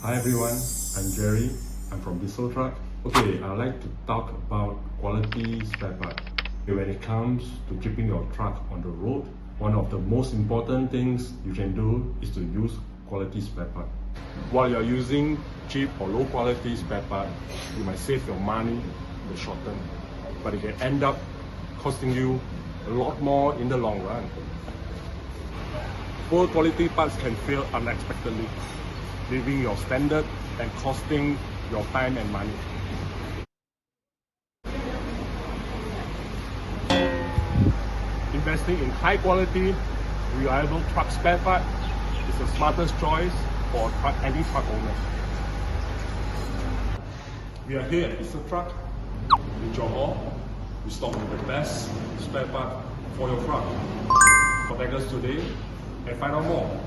Hi everyone, I'm Jerry. I'm from Diesel Truck. Okay, I'd like to talk about quality spare part. When it comes to keeping your truck on the road, one of the most important things you can do is to use quality spare part. While you're using cheap or low quality spare part, you might save your money in the short term, but it can end up costing you a lot more in the long run. Poor quality parts can fail unexpectedly, leaving your standard and costing your time and money. Investing in high quality, reliable truck spare part is the smartest choice for any truck owner. We are here at Diesel Truck in Johor. We stock the best spare part for your truck. Contact us today and find out more.